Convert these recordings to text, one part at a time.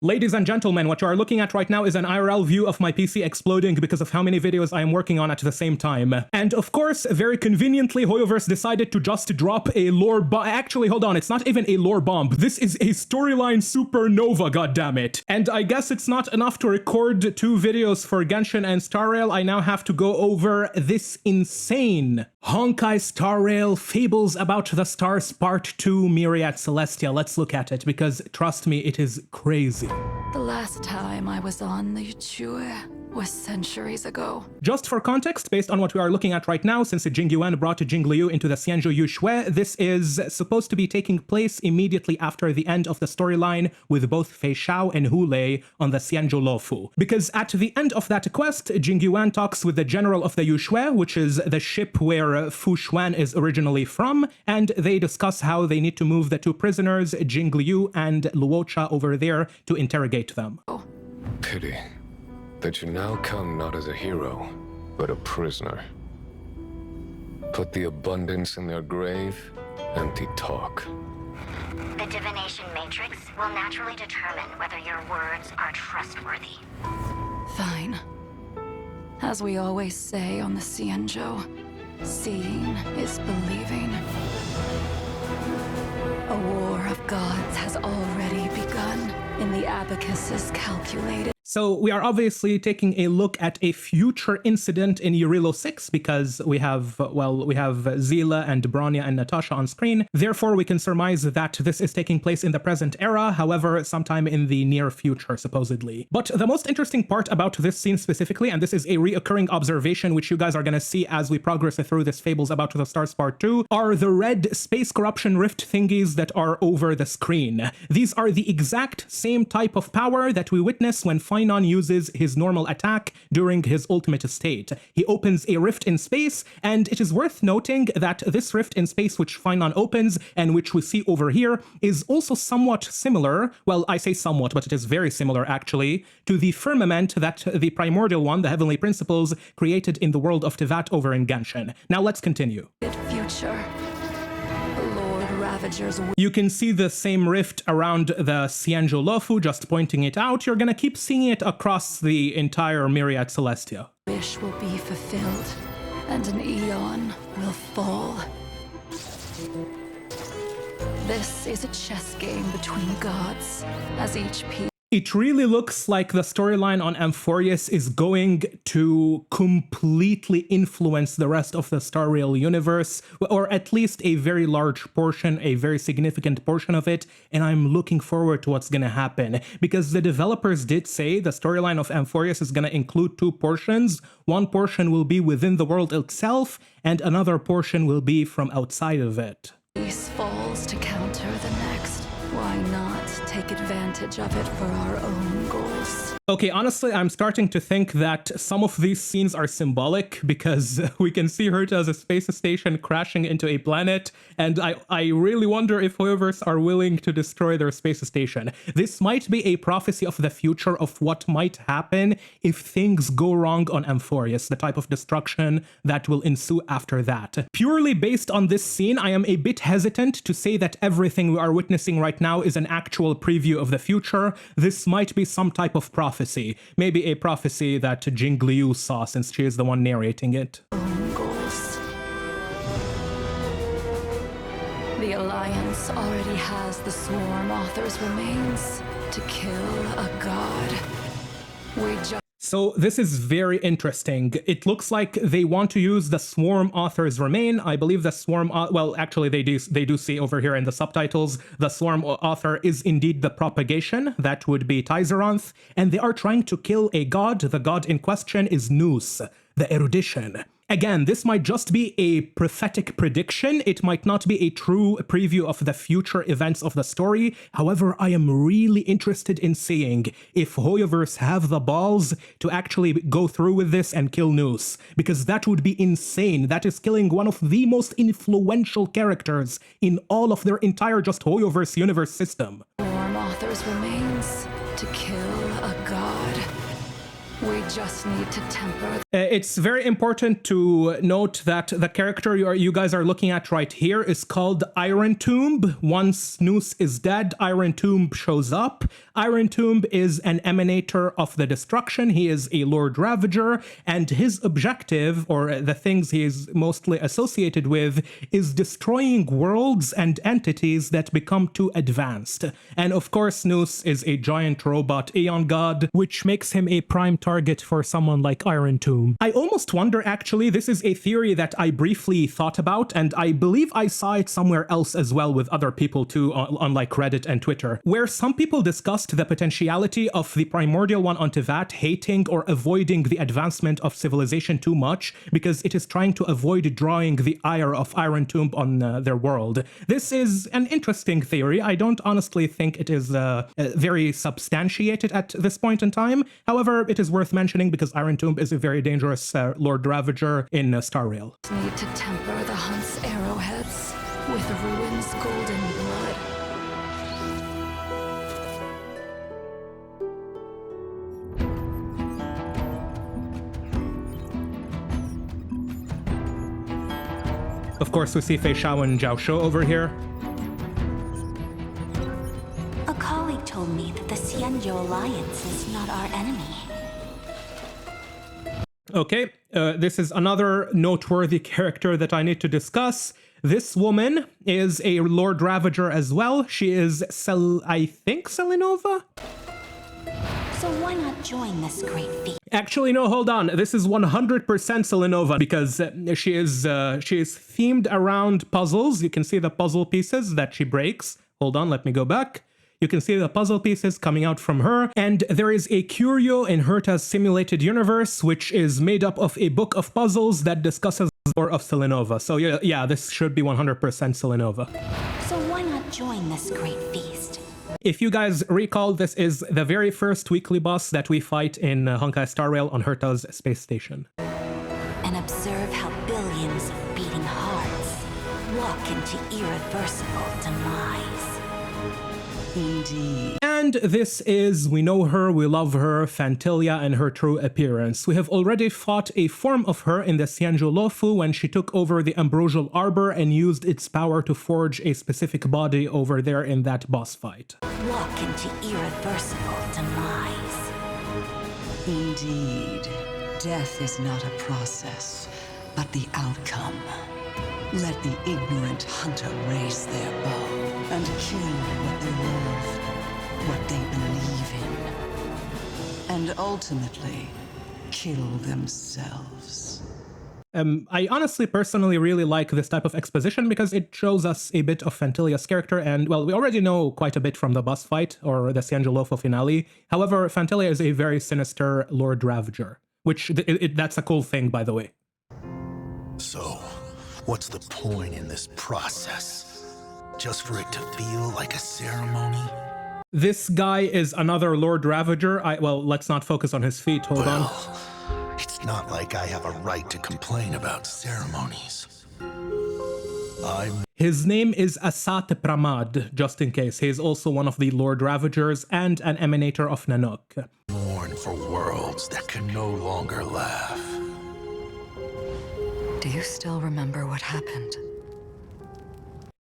Ladies and gentlemen, what you are looking at right now is an IRL view of my PC exploding because of how many videos I am working on at the same time. And of course, very conveniently, Hoyoverse decided to just drop a lore bomb. Actually, hold on, it's not even a lore bomb. This is a storyline supernova, goddammit. And I guess it's not enough to record 2 videos for Genshin and Star Rail. I now have to go over this insane Honkai Star Rail Fables About the Stars Part 2 Myriad Celestia. Let's look at it because, trust me, it is crazy. The last time I was on the Yuchue was centuries ago. Just for context, based on what we are looking at right now, since Jingyuan brought Jingliu into the Xianzhou Yuxue, this is supposed to be taking place immediately after the end of the storyline with both Fei Shao and Hu Lei on the Xianzhou Luofu. Because at the end of that quest, Jingyuan talks with the general of the Yuxue, which is the ship where Fu Xuan is originally from, and they discuss how they need to move the 2 prisoners, Jingliu and Luocha, over there to interrogate them. Pity that you now come not as a hero, but a prisoner. Put the abundance in their grave, empty talk. The divination matrix will naturally determine whether your words are trustworthy. Fine. As we always say on the Xianzhou, seeing is believing. A war of gods has already begun, and the abacus is calculated. So we are obviously taking a look at a future incident in Eurilo 6 because we have, well, we have Zila and Bronya and Natasha on screen. Therefore, we can surmise that this is taking place in the present era, however, sometime in the near future, supposedly. But the most interesting part about this scene specifically, and this is a reoccurring observation which you guys are going to see as we progress through this Fables About the Stars Part 2, are the red space corruption rift thingies that are over the screen. These are the exact same type of power that we witness when Finon uses his normal attack during his ultimate state. He opens a rift in space, and it is worth noting that this rift in space which Finon opens, and which we see over here, is also somewhat similar, well, I say somewhat, but it is very similar actually, to the firmament that the primordial one, the heavenly principles, created in the world of Tevat over in Genshin. Now let's continue. Future. Lord Ravegers. You can see the same rift around the Xianzhou Luofu, just pointing it out. You're gonna keep seeing it across the entire Myriad Celestia. Wish will be fulfilled, and an eon will fall. This is a chess game between gods, as each piece. It really looks like the storyline on Amphorius is going to completely influence the rest of the Star Rail universe, or at least a very large portion, a very significant portion of it, and I'm looking forward to what's gonna happen, because the developers did say the storyline of Amphorius is gonna include 2 portions. One portion will be within the world itself, and another portion will be from outside of it. Piece falls to counter the next. Why not take advantage of it for our own goals? Okay, honestly, I'm starting to think that some of these scenes are symbolic because we can see Herta as a space station crashing into a planet, and I really wonder if Hoyoverse are willing to destroy their space station. This might be a prophecy of the future of what might happen if things go wrong on Amphorius, the type of destruction that will ensue after that. Purely based on this scene, I am a bit hesitant to say that everything we are witnessing right now is an actual preview of the future. This might be some type of prophecy. Maybe a prophecy that Jingliu saw since she is the one narrating it. Goals. The Alliance already has the Swarm Author's remains to kill a god. We just... So this is very interesting. It looks like they want to use the Swarm Author's remain. I believe the Swarm, well, actually they do see over here in the subtitles, the Swarm Author is indeed the propagation. That would be Tyzeronth, and they are trying to kill a god. The god in question is Nous, the erudition. Again, this might just be a prophetic prediction. It might not be a true preview of the future events of the story. However, I am really interested in seeing if Hoyoverse have the balls to actually go through with this and kill Nous, because that would be insane. That is killing one of the most influential characters in all of their entire just Hoyoverse universe system. Swarm Author's remains to kill a god. We just need to temper. It's very important to note that the character you guys are looking at right here is called Iron Tomb. Once Noose is dead, Iron Tomb shows up. Iron Tomb is an emanator of the destruction. He is a Lord Ravager, and his objective, or the things he is mostly associated with, is destroying worlds and entities that become too advanced. And of course, Noose is a giant robot Aeon god, which makes him a prime target for someone like Iron Tomb. I almost wonder, actually, this is a theory that I briefly thought about, and I believe I saw it somewhere else as well with other people too, on like Reddit and Twitter, where some people discussed the potentiality of the Primordial One on Teyvat hating or avoiding the advancement of civilization too much because it is trying to avoid drawing the ire of Iron Tomb on their world. This is an interesting theory. I don't honestly think it is very substantiated at this point in time. However, it is worth mentioning because Iron Tomb is a very dangerous Lord Ravager in Star Rail. Need to temper the hunt's arrowheads with ruin's golden blood. Of course, we see Fei Shao and Zhao Shou over here. A colleague told me that the Xianzhou Alliance is not our enemy. Okay, this is another noteworthy character that I need to discuss. This woman is a Lord Ravager as well. She is, I think, Celestia? So why not join this great feat? Actually, no, hold on. This is 100% Celestia because she is themed around puzzles. You can see the puzzle pieces that she breaks. Hold on, let me go back. You can see the puzzle pieces coming out from her, and there is a curio in Herta's simulated universe, which is made up of a book of puzzles that discusses the lore of Celestia. So yeah, this should be 100% Celestia. So why not join this great feast? If you guys recall, this is the very first weekly boss that we fight in Honkai Star Rail on Herta's space station. And observe how billions of beating hearts walk into irreversible demise. Indeed. And this is, we know her, we love her, Phantilia and her true appearance. We have already fought a form of her in the Xianzhou Luofu when she took over the Ambrosial Arbor and used its power to forge a specific body over there in that boss fight. Walk into irreversible demise. Indeed. Death is not a process, but the outcome. Let the ignorant hunter raise their bow and kill what they love, what they believe in, and ultimately kill themselves. I honestly personally really like this type of exposition because it shows us a bit of Phantilia's character, and well, we already know quite a bit from the boss fight or the Xianzhou Luofu finale. However, Phantilia is a very sinister Lord Ravager, which that's a cool thing, by the way. So, what's the point in this process? Just for it to feel like a ceremony? This guy is another Lord Ravager. Well, let's not focus on his feet. Hold on. It's not like I have a right to complain about ceremonies. His name is Asat Pramad, just in case. He is also one of the Lord Ravagers and an Emanator of Nanook. Mourn for worlds that can no longer laugh. Do you still remember what happened?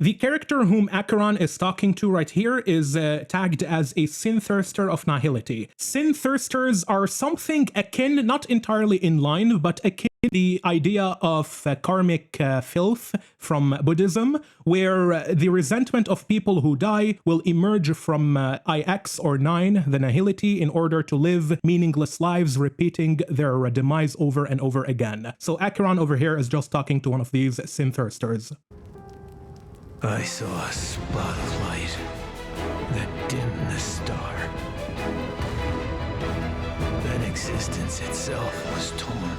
The character whom Acheron is talking to right here is tagged as a Sin-Thirster of Nihility. Sin-Thirsters are something akin, not entirely in line, but akin to the idea of karmic filth from Buddhism, where the resentment of people who die will emerge from IX or 9, the Nihility, in order to live meaningless lives, repeating their demise over and over again. So Acheron over here is just talking to one of these Sin-Thirsters. I saw a spot of light that dimmed the star. Then existence itself was torn.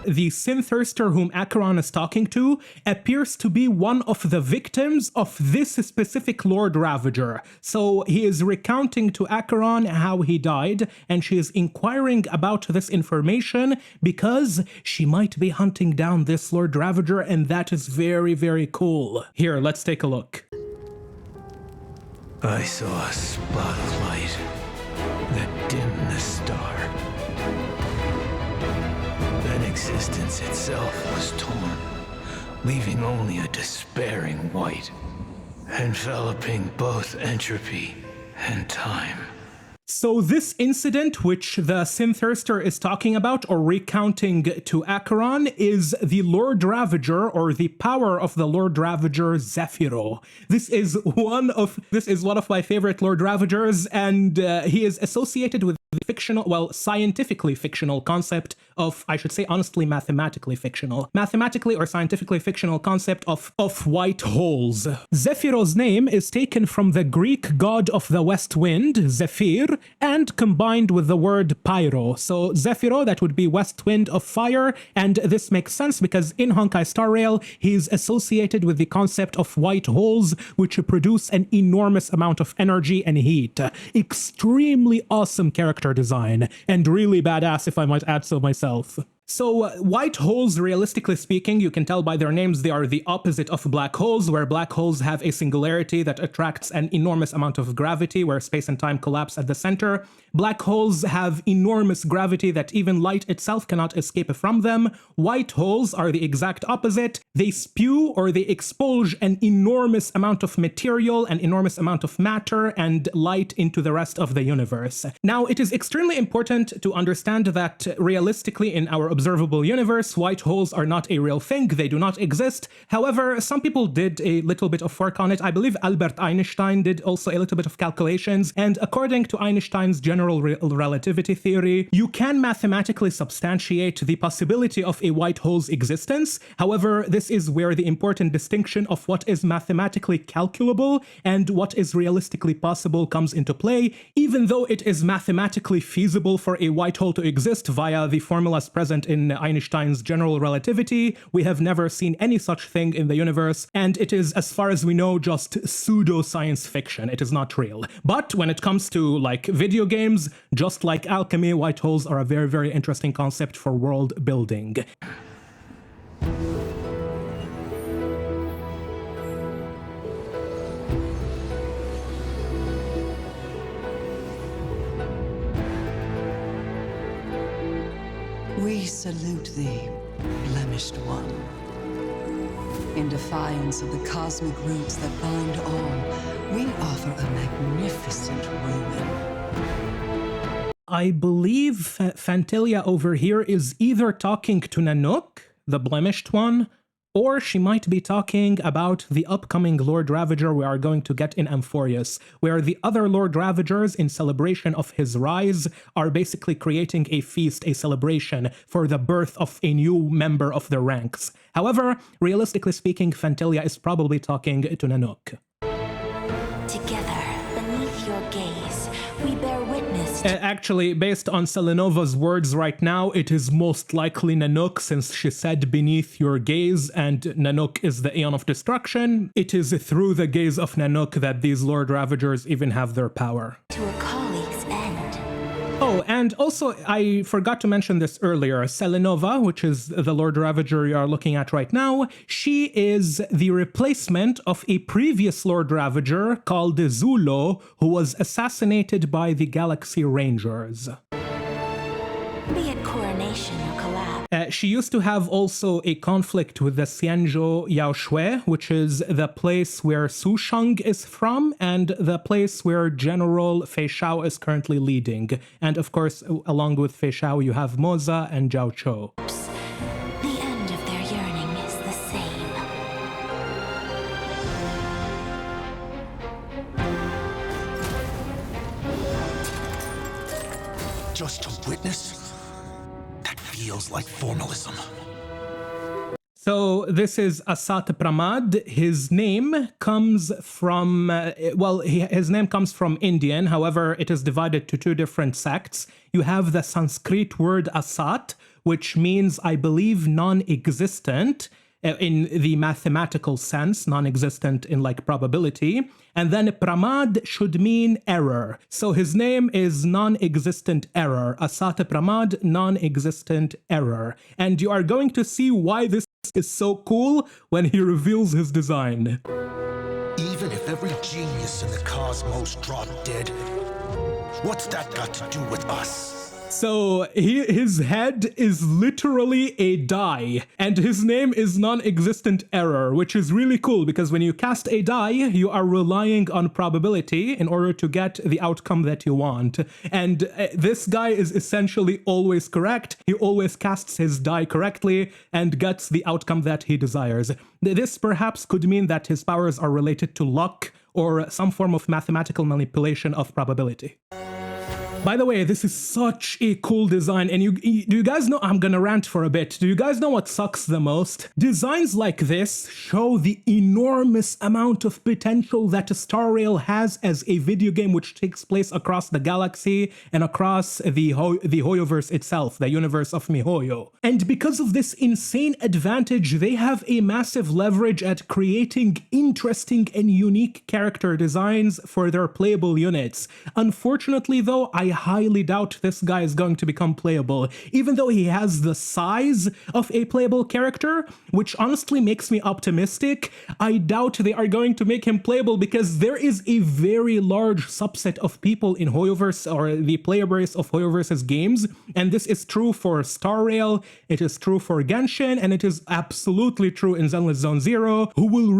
The Sin-Thirster whom Acheron is talking to appears to be one of the victims of this specific Lord Ravager. So he is recounting to Acheron how he died, and she is inquiring about this information because she might be hunting down this Lord Ravager, and that is very, very cool. Here, let's take a look. I saw a spot of light that dimmed the star. existence itself was torn, leaving only a despairing white, enveloping both entropy and time. So this incident, which the Synthirster is talking about or recounting to Acheron, is the Lord Ravager, or the power of the Lord Ravager Zephyro. This is one of my favorite Lord Ravagers, and he is associated with the fictional, well, scientifically fictional concept of, I should say honestly, mathematically or scientifically fictional concept of white holes. Zephyro's name is taken from the Greek god of the west wind, Zephyr, and combined with the word pyro. So Zephyro, that would be west wind of fire, and this makes sense because in Honkai Star Rail, he's associated with the concept of white holes, which produce an enormous amount of energy and heat. Extremely awesome character design, and really badass if I might add so myself. So white holes, realistically speaking, you can tell by their names, they are the opposite of black holes, where black holes have a singularity that attracts an enormous amount of gravity, where space and time collapse at the center. Black holes have enormous gravity that even light itself cannot escape from them. White holes are the exact opposite. They spew or they expulge an enormous amount of material, an enormous amount of matter and light into the rest of the universe. Now, it is extremely important to understand that realistically in our observable universe, white holes are not a real thing. They do not exist. However, some people did a little bit of work on it. I believe Albert Einstein did also a little bit of calculations, and according to Einstein's general relativity theory, you can mathematically substantiate the possibility of a white hole's existence. However, this is where the important distinction of what is mathematically calculable and what is realistically possible comes into play. Even though it is mathematically feasible for a white hole to exist via the formulas present in Einstein's general relativity, we have never seen any such thing in the universe, and it is, as far as we know, just pseudo-science fiction. It is not real. But when it comes to, like, video games, just like alchemy, white holes are a very, very interesting concept for world building. We salute thee, blemished one. In defiance of the cosmic roots that bind all, we offer a magnificent ruin. I believe Fantilia over here is either talking to Nanook, the blemished one, or she might be talking about the upcoming Lord Ravager we are going to get in Amphorius, where the other Lord Ravagers, in celebration of his rise, are basically creating a feast, a celebration for the birth of a new member of their ranks. However, realistically speaking, Fantilia is probably talking to Nanook. Together, beneath your gaze, we bear witness to... Actually, based on Selenova's words right now, it is most likely Nanook, since she said beneath your gaze, and Nanook is the Aeon of Destruction. It is through the gaze of Nanook that these Lord Ravagers even have their power. to a colleague's end. Oh, and also, I forgot to mention this earlier, Selenova, which is the Lord Ravager you are looking at right now, she is the replacement of a previous Lord Ravager called Zulo, who was assassinated by the Galaxy Rangers. Be it coronation or collapse. She used to have also a conflict with the Xianzhou Yaoshui, which is the place where Su Shang is from and the place where General Fei Shao is currently leading. And of course, along with Fei Shao, you have Moza and Zhao Chou. The end of their yearning is the same. Just to witness? That feels like formalism. So this is Asat Pramad. His name comes from, his name comes from Indian. However, it is divided to two different sects. You have the Sanskrit word Asat, which means, I believe, non-existent in the mathematical sense, non-existent in like probability. And then Pramad should mean error. So his name is non-existent error. Asat Pramad, non-existent error. And you are going to see why this is so cool when he reveals his design. Even if every genius in the cosmos dropped dead, what's that got to do with us? So his head is literally a die, and his name is non-existent error, which is really cool because when you cast a die, you are relying on probability in order to get the outcome that you want. And this guy is essentially always correct. He always casts his die correctly and gets the outcome that he desires. This perhaps could mean that his powers are related to luck or some form of mathematical manipulation of probability. By the way, this is such a cool design, and do you guys know, I'm gonna rant for a bit, do you guys know what sucks the most? Designs like this show the enormous amount of potential that Star Rail has as a video game which takes place across the galaxy and across the Hoyoverse itself, the universe of MiHoYo. And because of this insane advantage, they have a massive leverage at creating interesting and unique character designs for their playable units. Unfortunately though, I highly doubt this guy is going to become playable, even though he has the size of a playable character, which honestly makes me optimistic. I doubt they are going to make him playable because there is a very large subset of people in Hoyoverse, or the player base of Hoyoverse's games, and this is true for Star Rail, it is true for Genshin, and it is absolutely true in Zenless Zone Zero, who will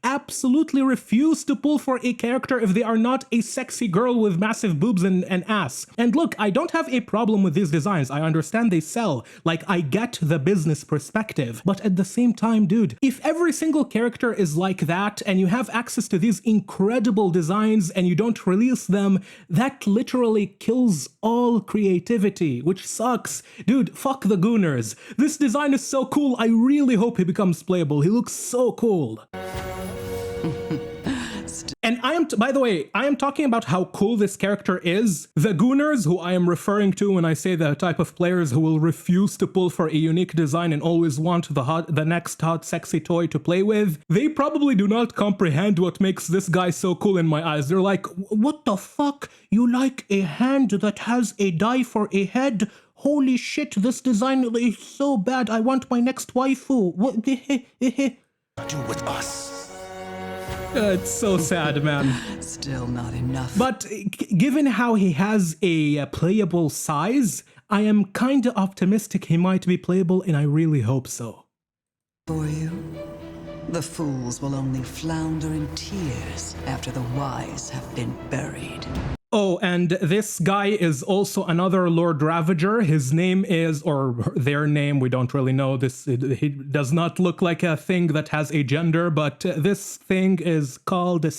absolutely refuse to pull for a character if they are not a sexy girl with massive boobs and ass. And look, I don't have a problem with these designs. I understand they sell. Like, I get the business perspective. But at the same time, dude, if every single character is like that and you have access to these incredible designs and you don't release them, that literally kills all creativity, which sucks. Dude, fuck the Gooners. This design is so cool. I really hope he becomes playable. He looks so cool. And by the way, I am talking about how cool this character is. The Gooners, who I am referring to when I say the type of players who will refuse to pull for a unique design and always want the next hot, sexy toy to play with, they probably do not comprehend what makes this guy so cool in my eyes. They're like, what the fuck? You like a hand that has a die for a head? Holy shit, this design is so bad. I want my next waifu. What? Do with us. It's so sad, man. Still not enough. But given how he has a playable size, I am kinda optimistic he might be playable, and I really hope so. For you, the fools will only flounder in tears after the wise have been buried. Oh, and this guy is also another Lord Ravager. His name is, or their name, we don't really know. He does not look like a thing that has a gender, but this thing is called the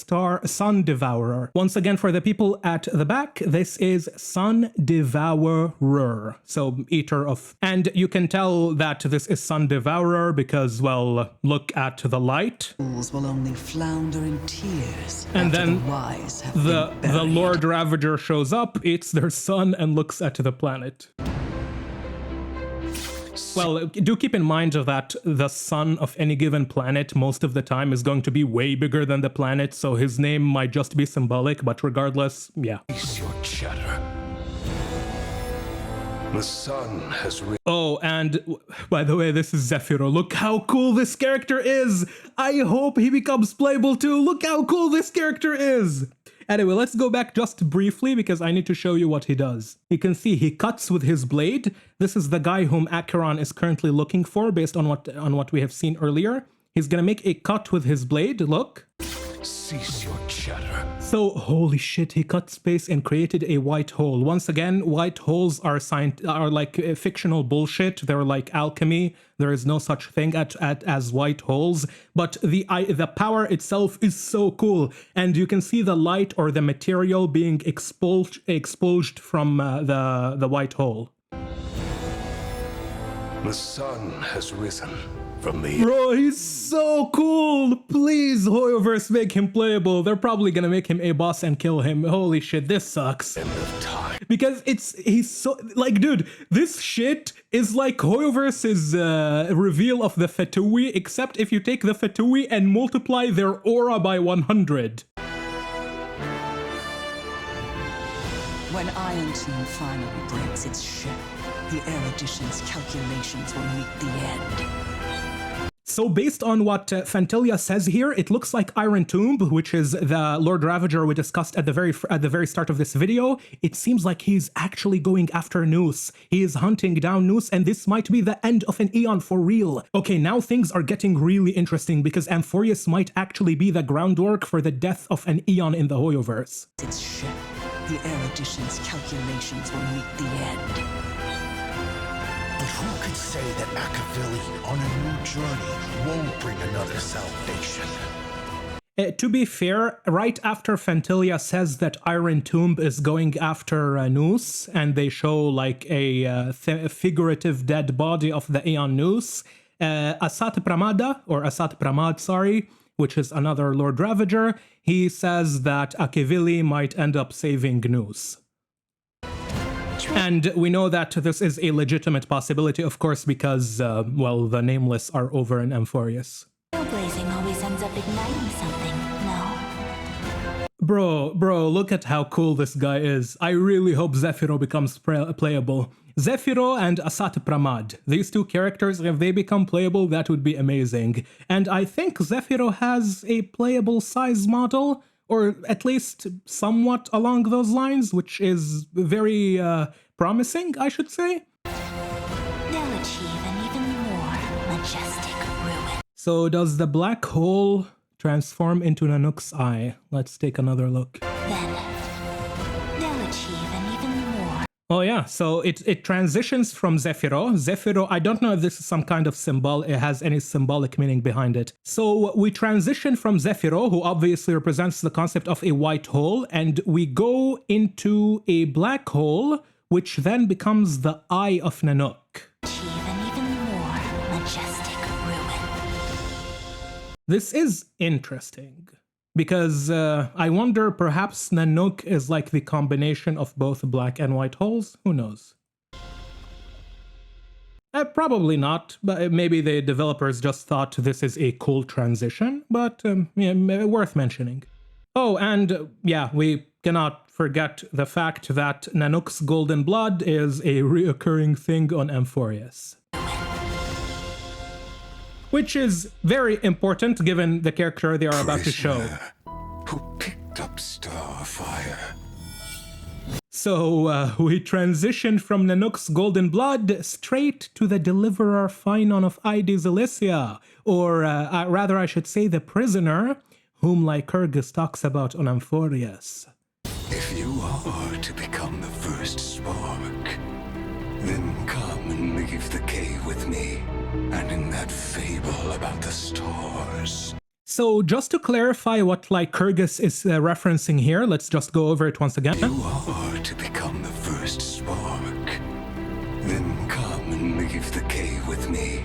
Sun Devourer. Once again, for the people at the back, this is Sun Devourer. So, eater of... And you can tell that this is Sun Devourer because, well, look at the light. Fools will only flounder in tears and after then the wise have been buried. The Lord Ravager shows up, eats their sun, and looks at the planet. Well, do keep in mind that the sun of any given planet most of the time is going to be way bigger than the planet, so his name might just be symbolic, but regardless, yeah. Cease your chatter. The sun has Oh, and by the way, this is Zephyro. Look how cool this character is! I hope he becomes playable too! Look how cool this character is! Anyway, let's go back just briefly because I need to show you what he does. You can see he cuts with his blade. This is the guy whom Acheron is currently looking for based on what we have seen earlier. He's gonna make a cut with his blade, look. cease your chatter. So, holy shit, he cut space and created a white hole. Once again, white holes are like fictional bullshit. They're like alchemy. There is no such thing as white holes. But the power itself is so cool. And you can see the light or the material being expulged from the white hole. The sun has risen from the... Bro, he's so cool! Please, Hoyoverse, make him playable. They're probably gonna make him a boss and kill him. Holy shit, this sucks. End of time. Because he's so... Like, dude, this shit is like Hoyoverse's reveal of the Fatui, except if you take the Fatui and multiply their aura by 100. When Iron Team finally breaks its shell, the Erudition's calculations will meet the end. So based on what Fantilia says here, it looks like Iron Tomb, which is the Lord Ravager we discussed at the very start of this video. It seems like he's actually going after Noose. He is hunting down Noose, and this might be the end of an eon for real. Okay, now things are getting really interesting because Amphorius might actually be the groundwork for the death of an eon in the Hoyoverse. Its ship, the erudition's calculations will meet the end. But who could say that Akavili on a new journey won't bring another salvation? To be fair, right after Fantilia says that Iron Tomb is going after Noose, and they show like a figurative dead body of the Aeon Noose, Asat Pramad, sorry, which is another Lord Ravager, he says that Akavili might end up saving Noose. And we know that this is a legitimate possibility, of course, because, well, the Nameless are over in Amphorius. Trailblazing always ends up igniting something, no? Bro, look at how cool this guy is. I really hope Zephyro becomes playable. Zephyro and Asat Pramad. These two characters, if they become playable, that would be amazing. And I think Zephyro has a playable size model, or at least somewhat along those lines, which is very promising, I should say. They'll achieve an even more majestic ruin. So does the black hole transform into Nanook's eye? Let's take another look. Then, they'll achieve an even more. Oh yeah, so it transitions from Zephyro. Zephyro, I don't know if this is some kind of symbol, it has any symbolic meaning behind it. So we transition from Zephyro, who obviously represents the concept of a white hole, and we go into a black hole, which then becomes the eye of Nanook. Achieve an even more majestic ruin. This is interesting. Because I wonder, perhaps Nanook is like the combination of both black and white holes? Who knows? Probably not, but maybe the developers just thought this is a cool transition, but yeah, worth mentioning. Oh, and yeah, we cannot forget the fact that Nanook's golden blood is a reoccurring thing on Amphorius. Which is very important given the character they are about to show. Who picked up Starfire. So we transition from Nanook's golden blood straight to the deliverer Phynon of Ide Celestia, or rather I should say the prisoner, whom Lycurgus talks about on Amphorius. If you are to become the first spark, then come and leave the cave with me. And in that fable about the stars. So just to clarify what Lycurgus is referencing here, let's just go over it once again. You are to become the first spark. Then come and leave the cave with me.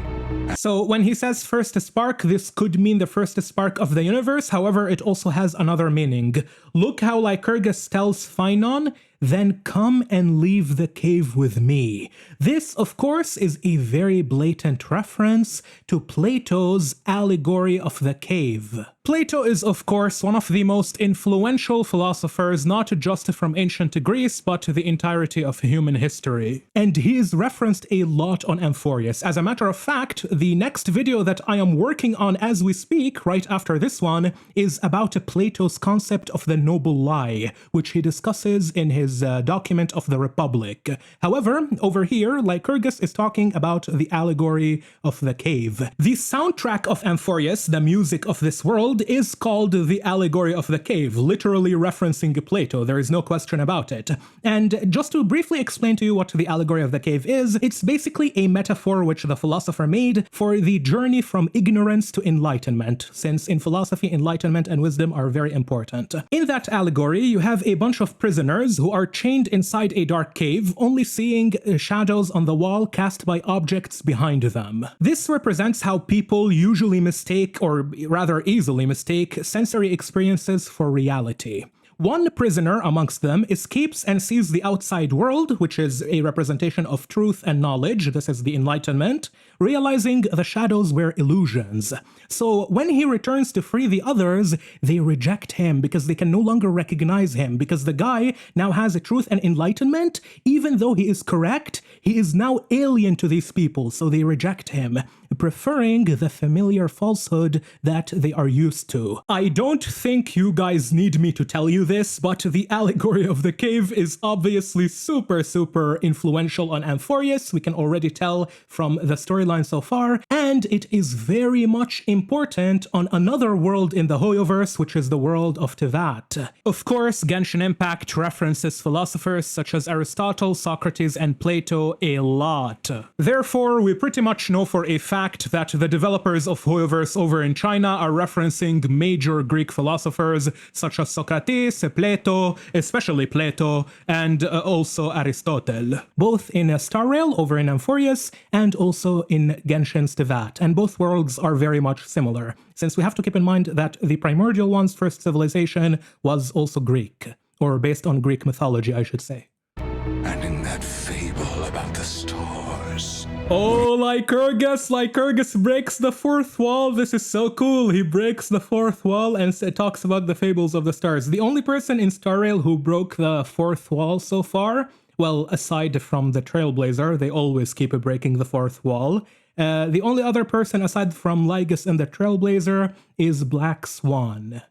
So when he says first spark, this could mean the first spark of the universe. However, it also has another meaning. Look how Lycurgus tells Phynon, then come and leave the cave with me. This, of course, is a very blatant reference to Plato's allegory of the cave. Plato is, of course, one of the most influential philosophers, not just from ancient Greece, but the entirety of human history. And he is referenced a lot on Amphorius. As a matter of fact, the next video that I am working on as we speak, right after this one, is about Plato's concept of the noble lie, which he discusses in his document of the Republic. However, over here, Lycurgus is talking about the allegory of the cave. The soundtrack of Amphorius, the music of this world, is called the allegory of the cave, literally referencing Plato. There is no question about it. And just to briefly explain to you what the allegory of the cave is, it's basically a metaphor which the philosopher made for the journey from ignorance to enlightenment, since in philosophy, enlightenment and wisdom are very important. In that allegory, you have a bunch of prisoners who are chained inside a dark cave, only seeing shadows on the wall cast by objects behind them. This represents how people usually mistake, or rather easily mistake, sensory experiences for reality. One prisoner amongst them escapes and sees the outside world, which is a representation of truth and knowledge, this is the Enlightenment, realizing the shadows were illusions. So when he returns to free the others, they reject him because they can no longer recognize him, because the guy now has a truth and enlightenment. Even though he is correct, He is now alien to these people, so they reject him, preferring the familiar falsehood that they are used to. I don't think you guys need me to tell you this, but the allegory of the cave is obviously super influential on Amphorius. We can already tell from the storyline so far, and it is very much important on another world in the Hoyoverse, which is the world of Tevat. Of course, Genshin Impact references philosophers such as Aristotle, Socrates, and Plato a lot. Therefore, we pretty much know for a fact that the developers of Hoyoverse over in China are referencing major Greek philosophers such as Socrates, Plato, especially Plato, and also Aristotle, both in Star Rail over in Amphorius and also in Genshin's Tevat, and both worlds are very much similar, since we have to keep in mind that the primordial one's first civilization was also Greek, or based on Greek mythology, I should say. And in that fable about the stars. Oh, Lycurgus breaks the fourth wall. This is so cool. He breaks the fourth wall and talks about the Fables of the Stars. The only person in Star Rail who broke the fourth wall so far, well, aside from the Trailblazer, they always keep breaking the fourth wall. The only other person aside from Lygus and the Trailblazer is Black Swan.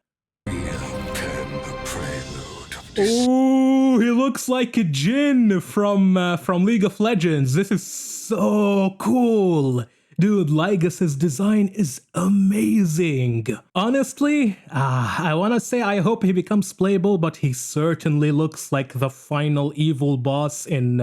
Oh, he looks like a Jin from League of Legends. This is so cool. Dude, Lygus's design is amazing. Honestly, I want to say I hope he becomes playable, but he certainly looks like the final evil boss in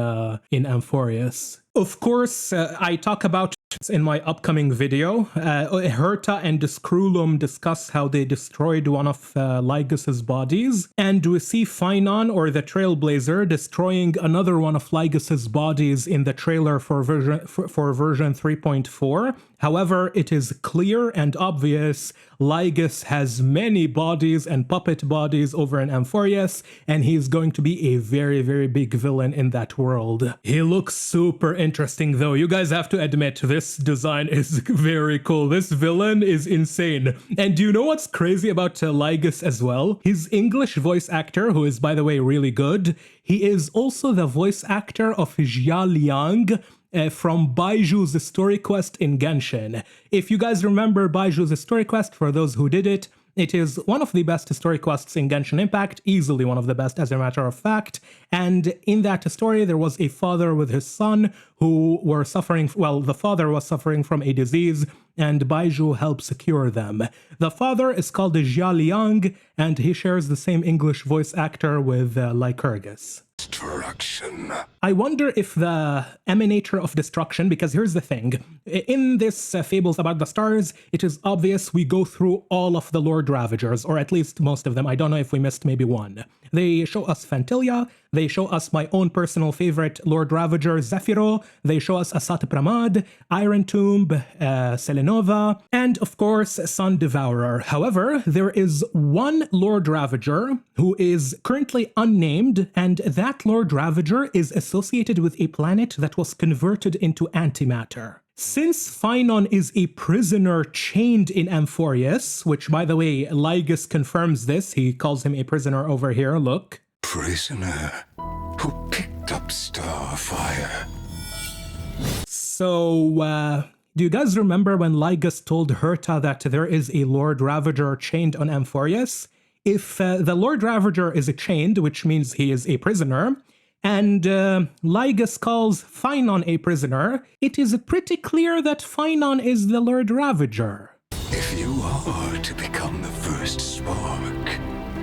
Amphorius. Of course, I talk about in my upcoming video. Herta and Discrulum discuss how they destroyed one of Lygus's bodies, and we see Phynon, or the Trailblazer, destroying another one of Lygus's bodies in the trailer for version 3.4. However, it is clear and obvious Lygus has many bodies and puppet bodies over in Amphorius, and he's going to be a very big villain in that world. He looks super interesting though. You guys have to admit, this design is very cool. This villain is insane. And do you know what's crazy about Lygus as well? His English voice actor, who is by the way really good, he is also the voice actor of Jia Liang, from Baiju's story quest in Genshin. If you guys remember Baiju's story quest, for those who did it, it is one of the best story quests in Genshin Impact, easily one of the best as a matter of fact. And in that story, there was a father with his son who were suffering, well, the father was suffering from a disease, and Baiju helps cure them. The father is called Jia Liang, and he shares the same English voice actor with Lycurgus. Destruction. I wonder if the Emanator of Destruction, because here's the thing, in this Fables About the Stars, it is obvious we go through all of the Lord Ravegers, or at least most of them. I don't know if we missed maybe one. They show us Fantilia, they show us my own personal favorite Lord Ravager, Zephyro, they show us Asat Pramad, Iron Tomb, Selenova, and of course Sun Devourer. However, there is one Lord Ravager who is currently unnamed, and that Lord Ravager is associated with a planet that was converted into antimatter. Since Phynon is a prisoner chained in Amphorius, which by the way, Lygus confirms this, he calls him a prisoner over here, look. Prisoner who picked up Starfire. So, do you guys remember when Lygus told Herta that there is a Lord Ravager chained on Amphorius? If the Lord Ravager is chained, which means he is a prisoner, and Lygus calls Phynon a prisoner, it is pretty clear that Phynon is the Lord Ravager. If you are to become the first spark.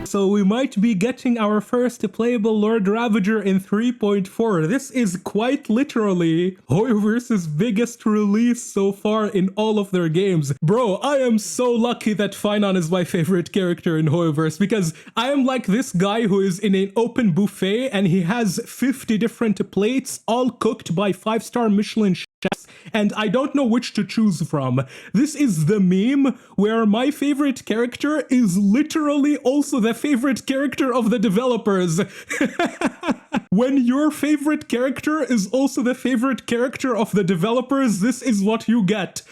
So we might be getting our first playable Lord Ravager in 3.4. This is quite literally Hoyoverse's biggest release so far in all of their games. Bro, I am so lucky that Phynon is my favorite character in Hoyoverse, because I am like this guy who is in an open buffet and he has 50 different plates, all cooked by 5-star Michelin chefs, and I don't know which to choose from. This is the meme where my favorite character is literally also the favorite character of the developers. When your favorite character is also the favorite character of the developers, this is what you get.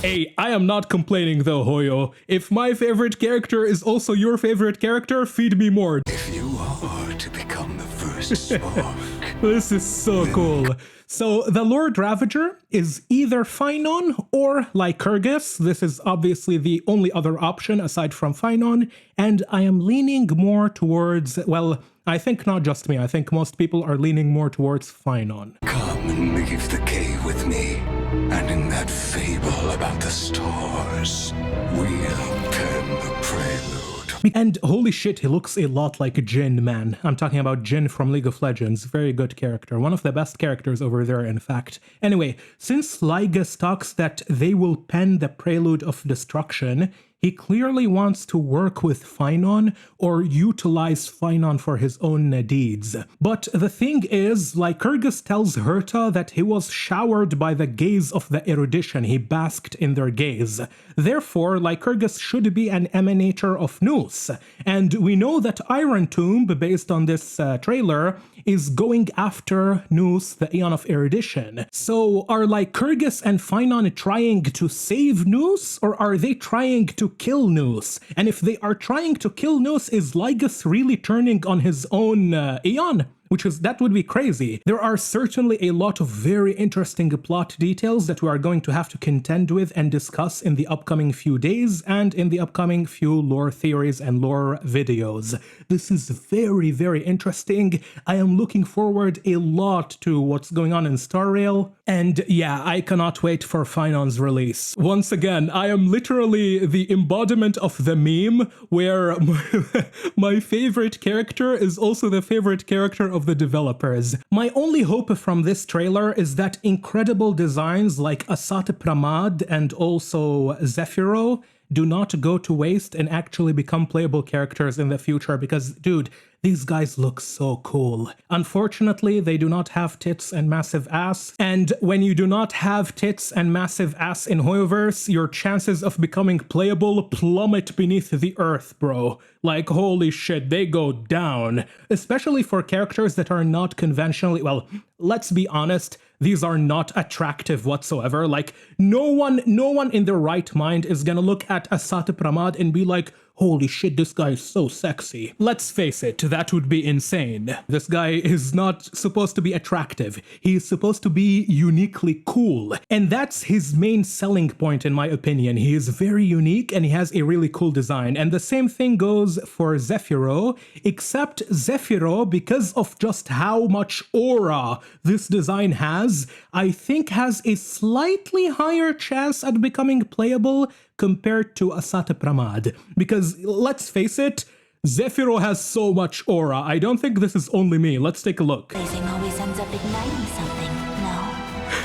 Hey, I am not complaining though, Hoyo. If my favorite character is also your favorite character, feed me more. If you are to become the first spark. This is so cool. So the Lord Ravager is either Phynon or Lycurgus. This is obviously the only other option aside from Phynon, and I am leaning more towards, well, I think not just me, I think most people are leaning more towards Phynon. Come and leave the cave with me, and in that fable about the stars, we'll pen the prelude. And holy shit, he looks a lot like Jhin, man. I'm talking about Jhin from League of Legends. Very good character. One of the best characters over there, in fact. Anyway, since Lygus talks that they will pen the Prelude of Destruction, he clearly wants to work with Phynon or utilize Phynon for his own deeds. But the thing is, Lycurgus tells Herta that he was showered by the gaze of the erudition. He basked in their gaze. Therefore, Lycurgus should be an emanator of Nous. And we know that Iron Tomb, based on this trailer, is going after Nous, the Aeon of Erudition. So are Lycurgus and Phynon trying to save Nous, or are they trying to kill Nous? And if they are trying to kill Nous, is Lygus really turning on his own Aeon? That would be crazy. There are certainly a lot of very interesting plot details that we are going to have to contend with and discuss in the upcoming few days and in the upcoming few lore theories and lore videos. This is very, very interesting. I am looking forward a lot to what's going on in Star Rail. And yeah, I cannot wait for Phynon's release. Once again, I am literally the embodiment of the meme where my favorite character is also the favorite character of the developers. My only hope from this trailer is that incredible designs like Asat Pramad and also Zephyro do not go to waste and actually become playable characters in the future because, dude, these guys look so cool. Unfortunately, they do not have tits and massive ass, and when you do not have tits and massive ass in Hoyoverse, your chances of becoming playable plummet beneath the earth, bro. Like, holy shit, they go down. Especially for characters that are not conventionally, well, let's be honest, these are not attractive whatsoever. Like, no one in their right mind is gonna look at Asat Pramad and be like, holy shit, this guy is so sexy. Let's face it, that would be insane. This guy is not supposed to be attractive. He's supposed to be uniquely cool. And that's his main selling point, in my opinion. He is very unique and he has a really cool design. And the same thing goes for Zephyro, except Zephyro, because of just how much aura this design has, I think has a slightly higher chance at becoming playable compared to Asat Pramad. Because let's face it, Zephyro has so much aura. I don't think this is only me. Let's take a look. Blazing always ends up igniting something,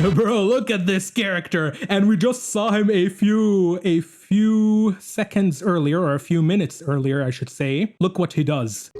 no? Bro, look at this character. And we just saw him a few seconds earlier, or a few minutes earlier, I should say. Look what he does.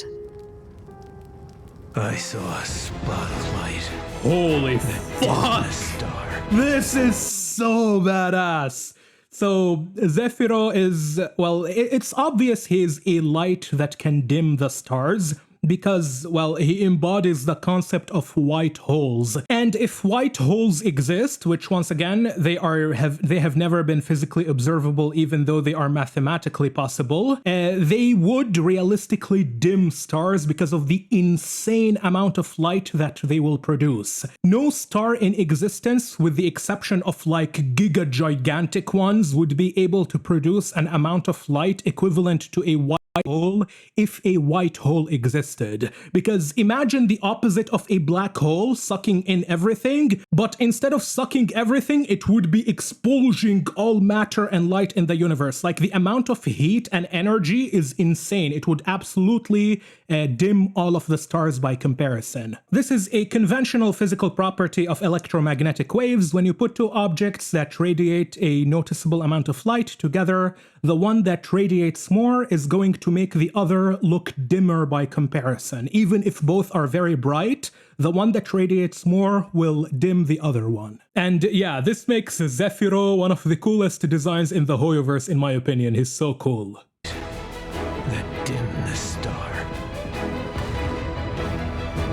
I saw a spot of light. Holy fuck! Star. This is so badass. So Zephyro is, well, it's obvious he's a light that can dim the stars because, well, he embodies the concept of white holes. And if white holes exist, which once again, they have never been physically observable even though they are mathematically possible, they would realistically dim stars because of the insane amount of light that they will produce. No star in existence, with the exception of like gigantic ones, would be able to produce an amount of light equivalent to a white hole if a white hole existed. Because imagine the opposite of a black hole sucking in everything, but instead of sucking everything, it would be expulsing all matter and light in the universe. Like, the amount of heat and energy is insane. It would absolutely dim all of the stars by comparison. This is a conventional physical property of electromagnetic waves. When you put two objects that radiate a noticeable amount of light together, the one that radiates more is going to make the other look dimmer by comparison. Even if both are very bright, the one that radiates more will dim the other one. And yeah, this makes Zephyro one of the coolest designs in the Hoyoverse, in my opinion. He's so cool. That dim the star.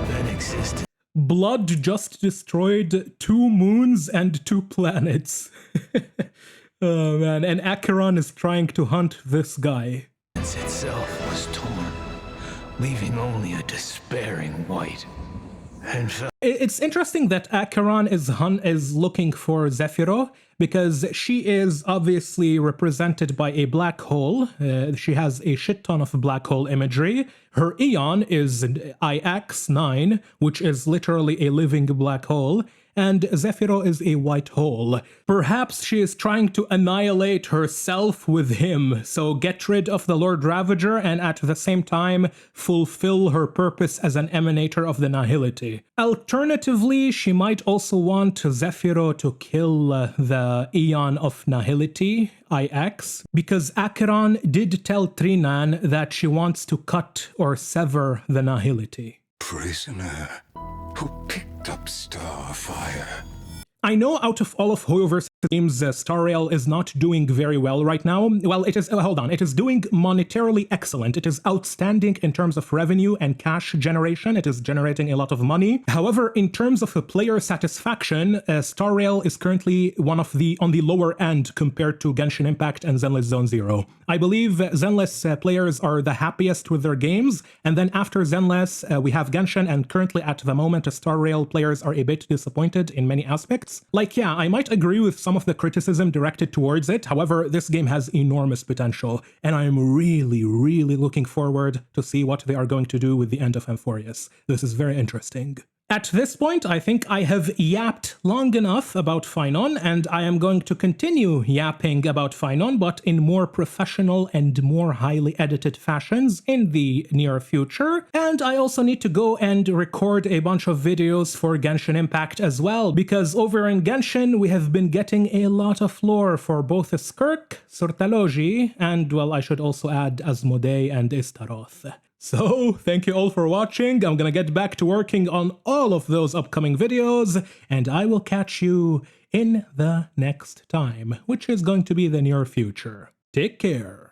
That existed. Blood just destroyed 2 moons and 2 planets. Oh man, and Acheron is trying to hunt this guy. Itself was torn, leaving only a despairing white. and fell. It's interesting that Acheron is looking for Zephyro because she is obviously represented by a black hole. She has a shit ton of black hole imagery. Her Eon is IX9, which is literally a living black hole. And Zephyro is a white hole. Perhaps she is trying to annihilate herself with him, so get rid of the Lord Ravager and at the same time fulfill her purpose as an emanator of the nihility. Alternatively, she might also want Zephyro to kill the Eon of Nihility, IX, because Acheron did tell Trinan that she wants to cut or sever the nihility. Prisoner who picked up Starfire. I know out of all of Hoyoverse games, Star Rail is not doing very well right now. Well, it is, hold on, it is doing monetarily excellent. It is outstanding in terms of revenue and cash generation. It is generating a lot of money. However, in terms of player satisfaction, Star Rail is currently on the lower end compared to Genshin Impact and Zenless Zone Zero. I believe Zenless players are the happiest with their games, and then after Zenless, we have Genshin, and currently at the moment, Star Rail players are a bit disappointed in many aspects. Like, yeah, I might agree with some of the criticism directed towards it. However, this game has enormous potential, and I'm really, really looking forward to see what they are going to do with the end of Amphorius. This is very interesting. At this point, I think I have yapped long enough about Finon, and I am going to continue yapping about Finon, but in more professional and more highly edited fashions in the near future. And I also need to go and record a bunch of videos for Genshin Impact as well, because over in Genshin, we have been getting a lot of lore for both Skirk, Surtalogy, and, well, I should also add Asmodee and Istaroth. So, thank you all for watching. I'm gonna get back to working on all of those upcoming videos, and I will catch you in the next time, which is going to be the near future. Take care.